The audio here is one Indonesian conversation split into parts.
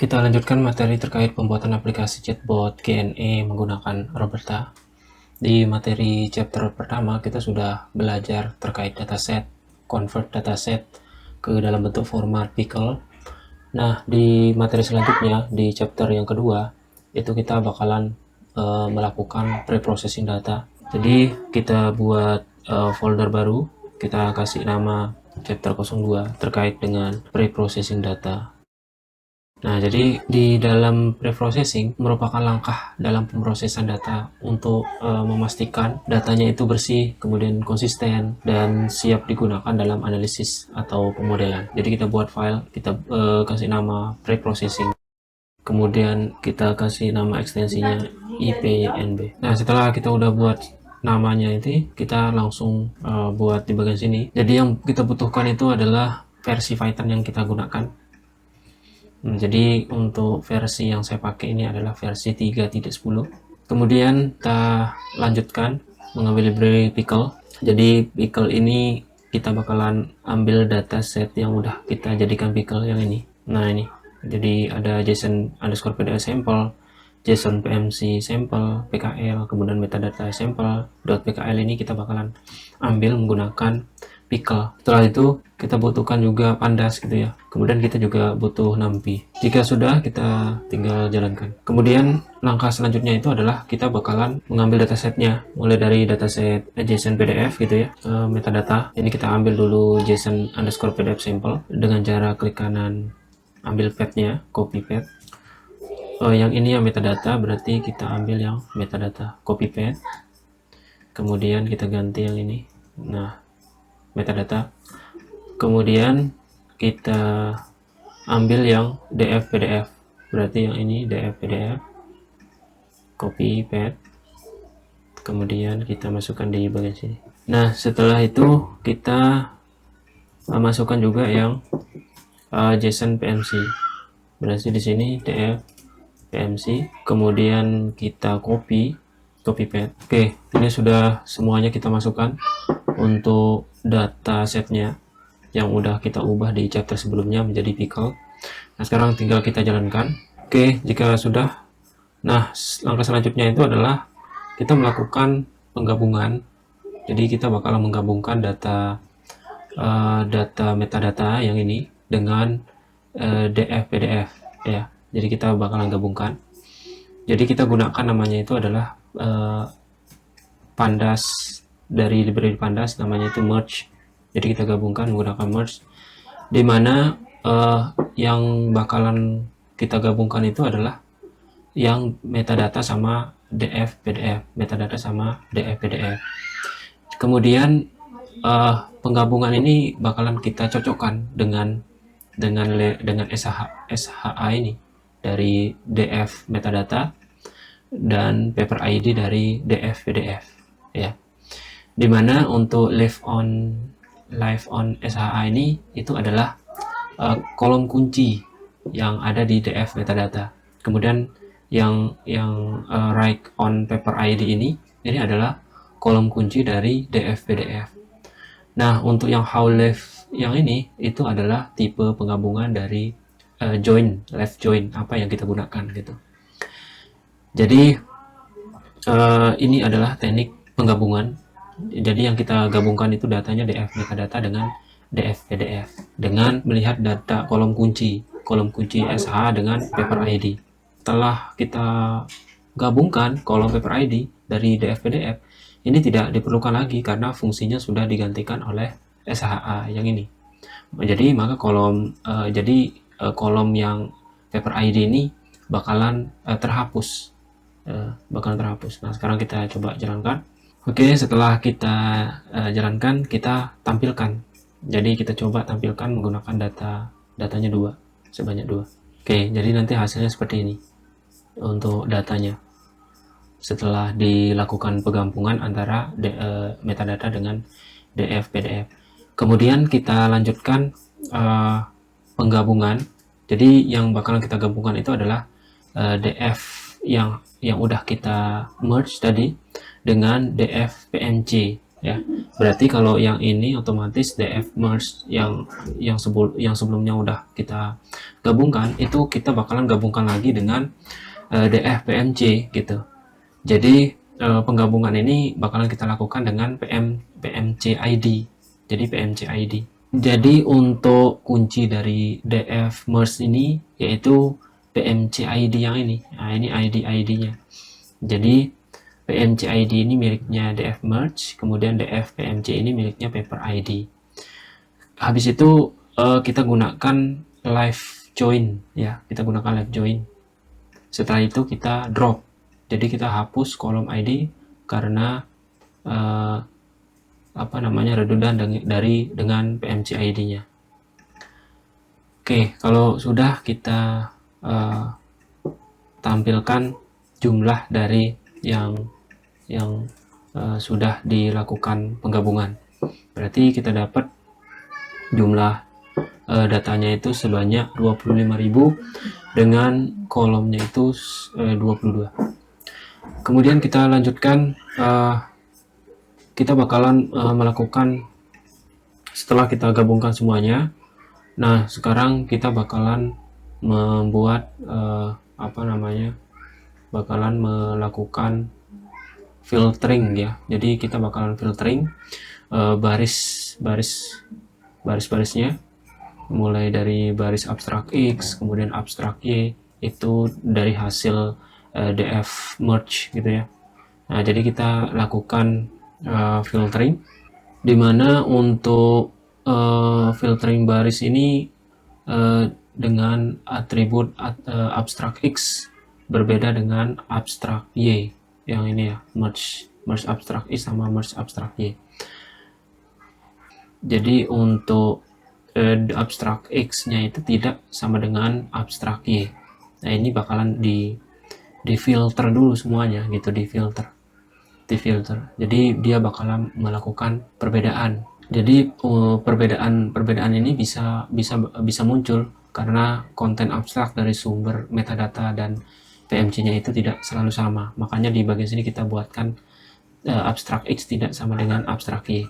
Kita lanjutkan materi terkait pembuatan aplikasi chatbot GNE menggunakan Roberta. Di materi chapter pertama kita sudah belajar terkait dataset, convert dataset ke dalam bentuk format pickle. Nah, di materi selanjutnya di chapter yang kedua itu kita bakalan melakukan pre-processing data. Jadi kita buat folder baru, kita kasih nama chapter 02 terkait dengan pre-processing data. Nah, jadi di dalam pre-processing merupakan langkah dalam pemrosesan data untuk memastikan datanya itu bersih, kemudian konsisten, dan siap digunakan dalam analisis atau pemodelan. Jadi kita buat file, kita kasih nama pre-processing. Kemudian kita kasih nama ekstensinya IPNB. Nah, setelah kita udah buat namanya itu, kita langsung buat di bagian sini. Jadi yang kita butuhkan itu adalah versi Python yang kita gunakan. Jadi untuk versi yang saya pakai ini adalah versi 3.10. Kemudian kita lanjutkan mengambil library pickle. Jadi pickle ini kita bakalan ambil dataset yang udah kita jadikan pickle yang ini. Nah ini, jadi ada JSON_PDF sample, JSON PMC sample, PKL, kemudian metadata sample, .pkl ini kita bakalan ambil menggunakan pickle. Setelah itu kita butuhkan juga pandas gitu ya. Kemudian kita juga butuh numpy. Jika sudah, kita tinggal jalankan. Kemudian langkah selanjutnya itu adalah kita bakalan mengambil datasetnya, mulai dari dataset JSON PDF gitu ya, metadata. Ini kita ambil dulu JSON_PDF sample dengan cara klik kanan, ambil path-nya, copy path. Yang ini yang metadata, berarti kita ambil yang metadata, copy path. Kemudian kita ganti yang ini. Nah, metadata. Kemudian kita ambil yang df pdf, berarti yang ini df pdf, copy path. Kemudian kita masukkan di bagian sini. Nah, setelah itu kita masukkan juga yang JSON PMC, berarti di sini df PMC. Kemudian kita copy path. Oke, ini sudah semuanya kita masukkan untuk data setnya yang udah kita ubah di chapter sebelumnya menjadi pickle. Nah, sekarang tinggal kita jalankan. Oke, jika sudah, nah langkah selanjutnya itu adalah kita melakukan penggabungan. Jadi kita bakal menggabungkan data metadata yang ini dengan df pdf ya. Jadi kita bakalan gabungkan. Jadi kita gunakan namanya itu adalah pandas, dari library pandas namanya itu merge. Jadi kita gabungkan menggunakan merge, dimana yang bakalan kita gabungkan itu adalah yang metadata sama df pdf, metadata sama df pdf. Kemudian penggabungan ini bakalan kita cocokkan dengan SHA ini dari df metadata dan paper ID dari df pdf ya. Dimana untuk live on SHA ini itu adalah kolom kunci yang ada di df metadata. Kemudian yang write on paper ID ini adalah kolom kunci dari df pdf. Nah, untuk yang how live yang ini itu adalah tipe penggabungan dari left join apa yang kita gunakan gitu. Jadi ini adalah teknik penggabungan. Jadi yang kita gabungkan itu datanya df metadata dengan df pdf dengan melihat data kolom kunci SH dengan paper ID. Setelah kita gabungkan kolom paper ID dari df pdf, ini tidak diperlukan lagi karena fungsinya sudah digantikan oleh SHA yang ini. Jadi maka kolom yang paper ID ini bakalan terhapus. Nah, sekarang kita coba jalankan. Oke, setelah kita jalankan, kita tampilkan. Jadi kita coba tampilkan menggunakan datanya 2, sebanyak 2. Oke, jadi nanti hasilnya seperti ini untuk datanya setelah dilakukan penggabungan antara metadata dengan df pdf. Kemudian kita lanjutkan penggabungan. Jadi yang bakalan kita gabungkan itu adalah df yang udah kita merge tadi dengan df pmc ya. Berarti kalau yang ini otomatis df merge yang sebelumnya udah kita gabungkan, itu kita bakalan gabungkan lagi dengan df pmc gitu. Jadi penggabungan ini bakalan kita lakukan dengan pmc id. Jadi pmc id. Jadi untuk kunci dari df merge ini yaitu pmc id yang ini. Nah, ini id-nya. Jadi PMC ID ini miliknya df merge, kemudian df PMC ini miliknya paper ID. Habis itu kita gunakan live join, ya, kita gunakan live join. Setelah itu kita drop, jadi kita hapus kolom ID karena redundan dengan PMC ID-nya. Oke, kalau sudah kita tampilkan jumlah dari yang sudah dilakukan penggabungan. Berarti kita dapat jumlah datanya itu sebanyak 25.000 dengan kolomnya itu 22. Kemudian kita lanjutkan, kita bakalan melakukan setelah kita gabungkan semuanya. Nah, sekarang kita bakalan membuat bakalan melakukan filtering, ya. Jadi kita bakalan filtering baris-barisnya, mulai dari baris abstrak X, kemudian abstrak Y, itu dari hasil df merge gitu ya. Nah, jadi kita lakukan filtering, dimana untuk filtering baris ini dengan atribut abstrak X berbeda dengan abstrak Y yang ini ya, merge abstrak X sama merge abstrak Y. Jadi untuk abstrak X-nya itu tidak sama dengan abstrak Y. Nah, ini bakalan di-filter dulu semuanya gitu, di-filter. Jadi dia bakalan melakukan perbedaan. Jadi perbedaan ini bisa muncul karena konten abstrak dari sumber metadata dan PMC-nya itu tidak selalu sama. Makanya di bagian sini kita buatkan abstrak X tidak sama dengan abstrak Y.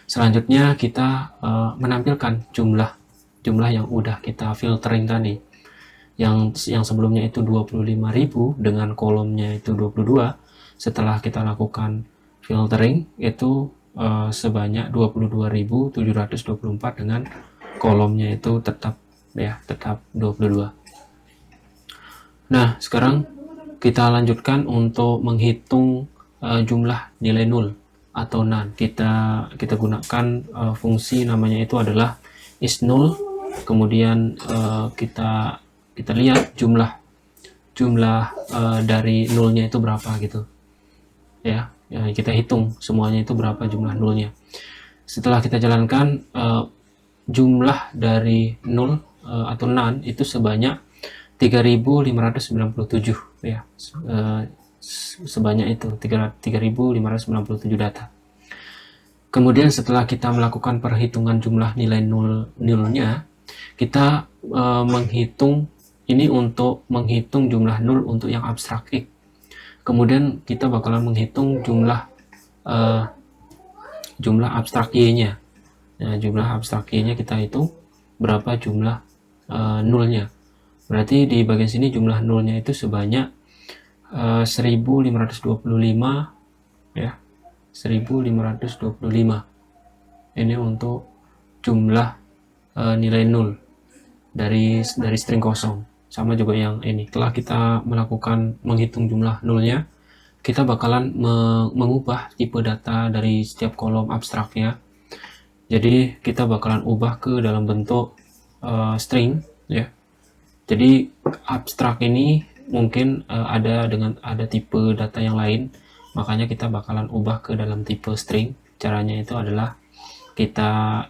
Selanjutnya kita menampilkan jumlah yang udah kita filtering tadi. Yang sebelumnya itu 25.000 dengan kolomnya itu 22. Setelah kita lakukan filtering itu sebanyak 22.724 dengan kolomnya itu tetap 22. Nah, sekarang kita lanjutkan untuk menghitung jumlah nilai nol atau none. Kita gunakan fungsi namanya itu adalah is_null. Kemudian kita lihat jumlah dari nolnya itu berapa gitu. Ya, kita hitung semuanya itu berapa jumlah nolnya. Setelah kita jalankan, jumlah dari nol atau none itu sebanyak 3.597 ya, sebanyak itu 3.597 data. Kemudian setelah kita melakukan perhitungan jumlah nilai nolnya, kita menghitung ini untuk menghitung jumlah nol untuk yang abstrak X. Kemudian kita bakalan menghitung jumlah abstrak Y-nya. Nah, jumlah abstrak Y-nya kita hitung berapa jumlah nolnya. Berarti di bagian sini jumlah nolnya itu sebanyak 1525 ya. 1525. Ini untuk jumlah nilai nol dari string kosong. Sama juga yang ini. Setelah kita melakukan menghitung jumlah nolnya, kita bakalan mengubah tipe data dari setiap kolom abstraknya. Jadi kita bakalan ubah ke dalam bentuk string ya. Jadi abstrak ini mungkin ada tipe data yang lain, makanya kita bakalan ubah ke dalam tipe string. Caranya itu adalah kita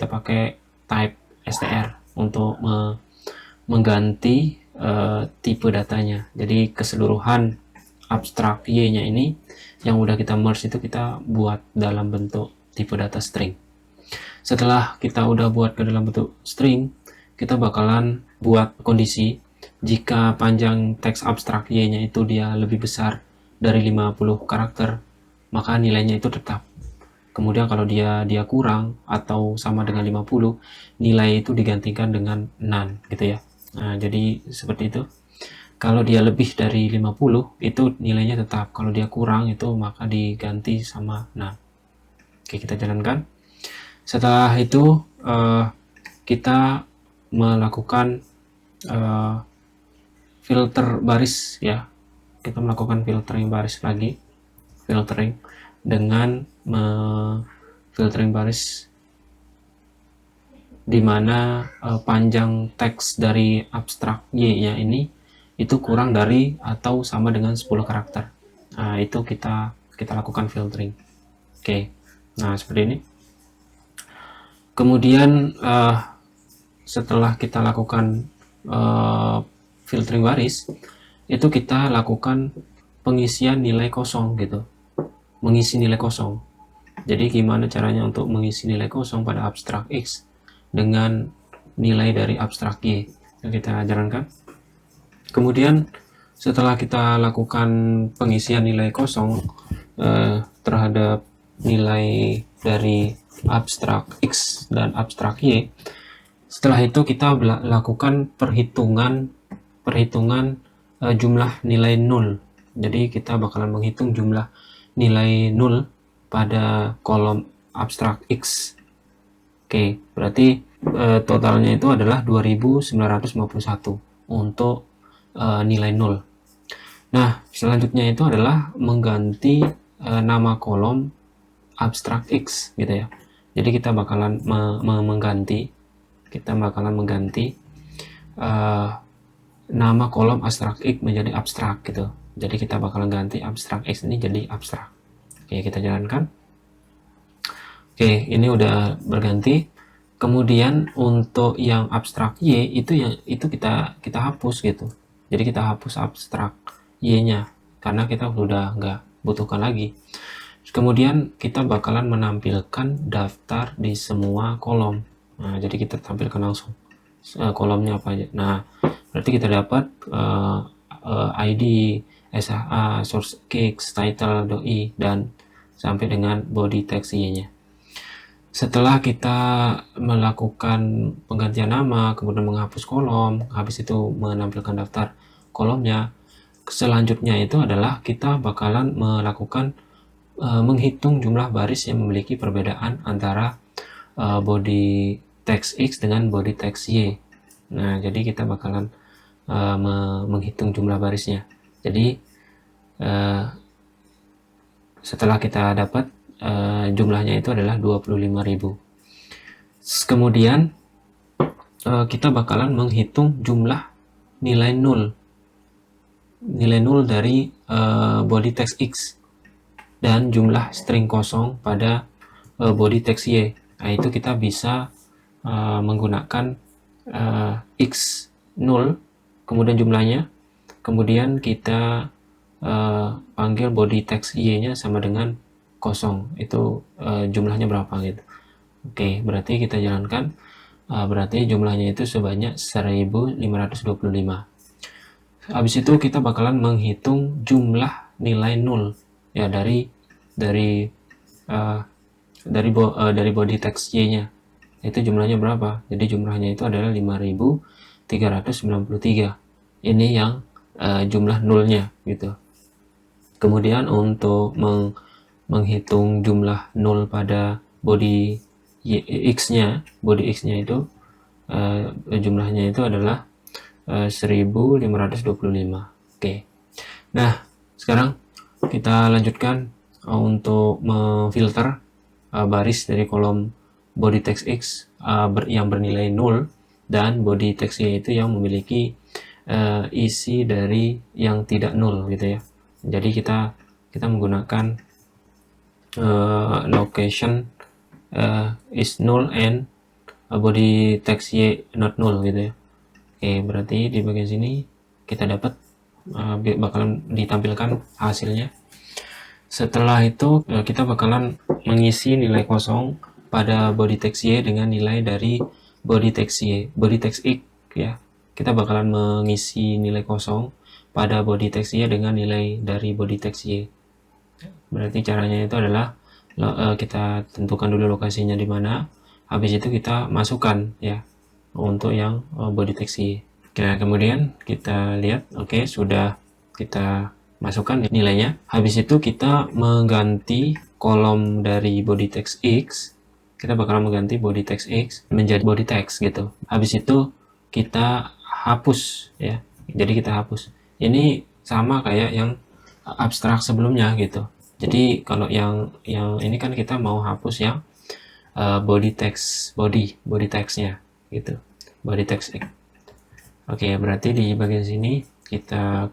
pakai type str untuk mengganti tipe datanya. Jadi keseluruhan abstrak Y-nya ini yang udah kita merge itu kita buat dalam bentuk tipe data string. Setelah kita udah buat ke dalam bentuk string, kita bakalan buat kondisi jika panjang teks abstrak Y-nya itu dia lebih besar dari 50 karakter, maka nilainya itu tetap. Kemudian kalau dia kurang atau sama dengan 50, nilai itu digantikan dengan none gitu ya. Nah, jadi seperti itu. Kalau dia lebih dari 50 itu nilainya tetap. Kalau dia kurang itu maka diganti sama none. Oke, kita jalankan. Setelah itu kita melakukan filter baris ya. Kita melakukan filtering baris lagi. Filtering dengan filtering baris di mana panjang teks dari abstrak Y-nya ini itu kurang dari atau sama dengan 10 karakter. Nah, itu kita lakukan filtering. Oke. Nah, seperti ini. Kemudian setelah kita lakukan filtering baris, itu kita lakukan pengisian nilai kosong gitu. Mengisi nilai kosong. Jadi gimana caranya untuk mengisi nilai kosong pada abstrak X dengan nilai dari abstrak Y yang kita jalankan. Kemudian setelah kita lakukan pengisian nilai kosong terhadap nilai dari abstrak X dan abstrak Y, setelah itu kita lakukan perhitungan jumlah nilai 0. Jadi kita bakalan menghitung jumlah nilai 0 pada kolom abstrak X. Oke, berarti totalnya itu adalah 2951 untuk nilai 0. Nah, selanjutnya itu adalah mengganti nama kolom abstrak X gitu ya. Jadi kita bakalan mengganti nama kolom abstrak X menjadi abstrak gitu. Jadi kita bakalan ganti abstrak X ini jadi abstrak. Oke, kita jalankan. Oke, ini udah berganti. Kemudian untuk yang abstrak Y itu kita hapus gitu. Jadi kita hapus abstrak Y-nya karena kita sudah nggak butuhkan lagi. Kemudian kita bakalan menampilkan daftar di semua kolom. Nah, jadi kita tampilkan langsung kolomnya apa aja. Nah, berarti kita dapat ID, SHA, source kicks, title, doi, dan sampai dengan body text Y-nya. Setelah kita melakukan penggantian nama, kemudian menghapus kolom, habis itu menampilkan daftar kolomnya, selanjutnya itu adalah kita bakalan melakukan menghitung jumlah baris yang memiliki perbedaan antara body text X dengan body text Y. Nah, jadi kita bakalan menghitung jumlah barisnya. Jadi setelah kita dapat jumlahnya itu adalah 25.000. Kemudian kita bakalan menghitung jumlah nilai 0 dari body text X dan jumlah string kosong pada body text Y. Nah, itu kita bisa menggunakan X0 kemudian jumlahnya, kemudian kita panggil body text Y-nya sama dengan 0, itu jumlahnya berapa gitu. Oke, berarti kita jalankan. Berarti jumlahnya itu sebanyak 1525. Habis itu kita bakalan menghitung jumlah nilai 0 ya dari body text Y-nya. Itu jumlahnya berapa? Jadi jumlahnya itu adalah 5393. Ini yang jumlah nolnya gitu. Kemudian untuk menghitung jumlah 0 pada body X-nya itu jumlahnya itu adalah 1525. Oke. Nah, sekarang kita lanjutkan untuk memfilter baris dari kolom body text X yang bernilai 0 dan body text Y itu yang memiliki isi dari yang tidak 0 gitu ya. Jadi kita menggunakan location is null and body text Y not null gitu ya. Oke, berarti di bagian sini kita dapat bakalan ditampilkan hasilnya. Setelah itu kita bakalan mengisi nilai kosong pada body text Y dengan nilai dari body text X ya. Kita bakalan mengisi nilai kosong pada body text Y dengan nilai dari body text Y. Berarti caranya itu adalah kita tentukan dulu lokasinya di mana. Habis itu kita masukkan ya untuk yang body text Y. Nah, kemudian kita lihat, oke, sudah kita masukkan nilainya. Habis itu kita mengganti kolom dari body text X. Kita bakal mengganti body text X menjadi body text gitu. Habis itu kita hapus ya. Jadi kita hapus. Ini sama kayak yang abstrak sebelumnya gitu. Jadi kalau yang ini kan kita mau hapus yang body text body textnya gitu, body text X. Oke, berarti di bagian sini kita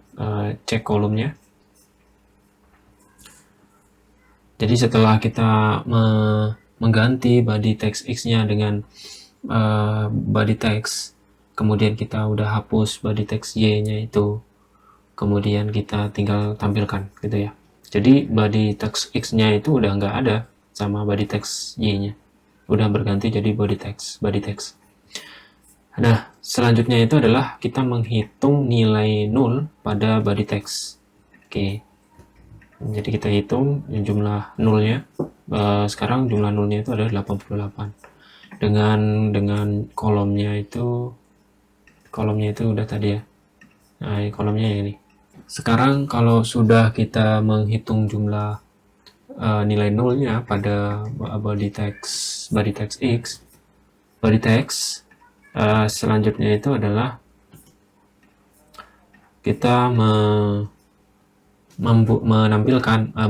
cek kolomnya. Jadi setelah kita mengganti body text X-nya dengan body text, kemudian kita udah hapus body text Y-nya itu, kemudian kita tinggal tampilkan gitu ya. Jadi body text X-nya itu udah nggak ada sama body text Y-nya, udah berganti jadi body text. Nah, selanjutnya itu adalah kita menghitung nilai 0 pada body text. Oke, jadi kita hitung jumlah nolnya. Sekarang jumlah nolnya itu adalah 88 dengan kolomnya itu udah tadi ya. Nah, kolomnya yang ini. Sekarang kalau sudah kita menghitung jumlah nilai nolnya pada body text X, body text selanjutnya itu adalah kita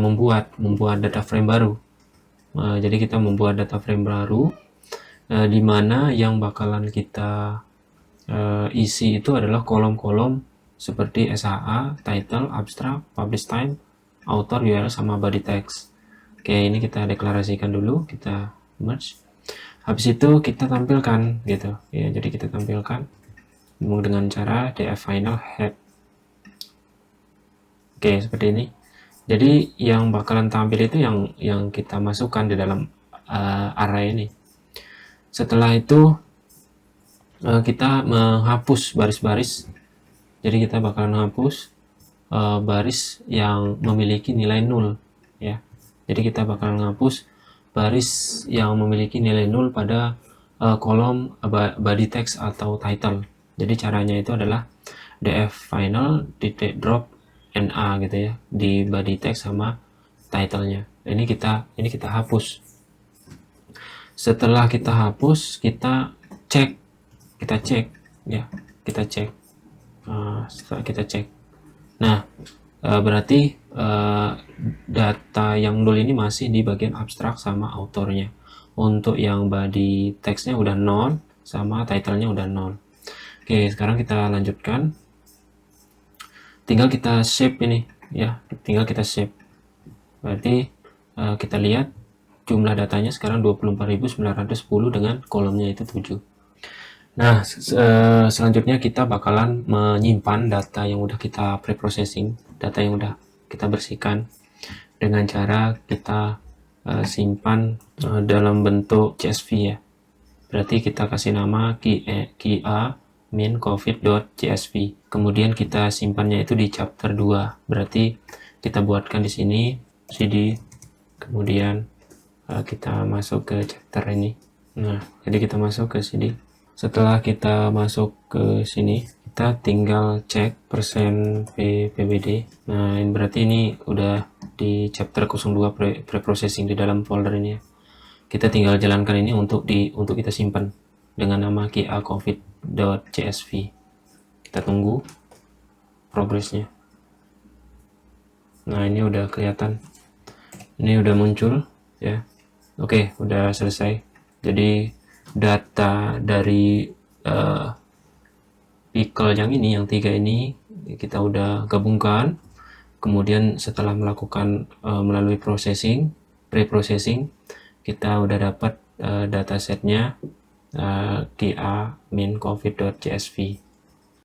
membuat data frame baru. Jadi kita membuat data frame baru di mana yang bakalan kita isi itu adalah kolom-kolom seperti SHA, title, abstract, publish time, author, URL, sama body text. Oke, ini kita deklarasikan dulu, kita merge. Habis itu kita tampilkan gitu ya. Jadi kita tampilkan dengan cara df final head. Oke, seperti ini. Jadi yang bakalan tampil itu yang kita masukkan di dalam array ini. Setelah itu kita menghapus baris-baris. Jadi kita bakalan menghapus baris yang memiliki nilai 0 ya. Jadi kita bakalan menghapus baris yang memiliki nilai 0 pada kolom body text atau title. Jadi caranya itu adalah df final drop NA gitu ya di body text sama titlenya. Ini kita hapus. Setelah kita hapus, kita cek ya, setelah kita cek. Nah, berarti data yang 0 ini masih di bagian abstrak sama autornya. Untuk yang body textnya udah 0 sama titlenya udah 0. Oke, sekarang kita lanjutkan. Tinggal kita save ini ya, tinggal kita save. Berarti kita lihat jumlah datanya sekarang 24.910 dengan kolomnya itu 7. Nah, selanjutnya kita bakalan menyimpan data yang udah kita pre-processing, data yang udah kita bersihkan dengan cara kita simpan dalam bentuk CSV ya. Berarti kita kasih nama QA min covid.csv. Kemudian kita simpannya itu di chapter 2. Berarti kita buatkan di sini cd, kemudian kita masuk ke chapter ini. Nah, jadi kita masuk ke cd. Setelah kita masuk ke sini, kita tinggal cek %pbd. Nah, berarti ini udah di chapter 02 pre-processing di dalam folder ini ya. Kita tinggal jalankan ini untuk kita simpan dengan nama QA covid.csv. Kita tunggu progresnya. Nah, ini udah kelihatan. Ini udah muncul ya. Oke, udah selesai. Jadi data dari pickle yang 3 ini kita udah gabungkan. Kemudian setelah melakukan melalui pre-processing, kita udah dapat datasetnya QA min covid.csv.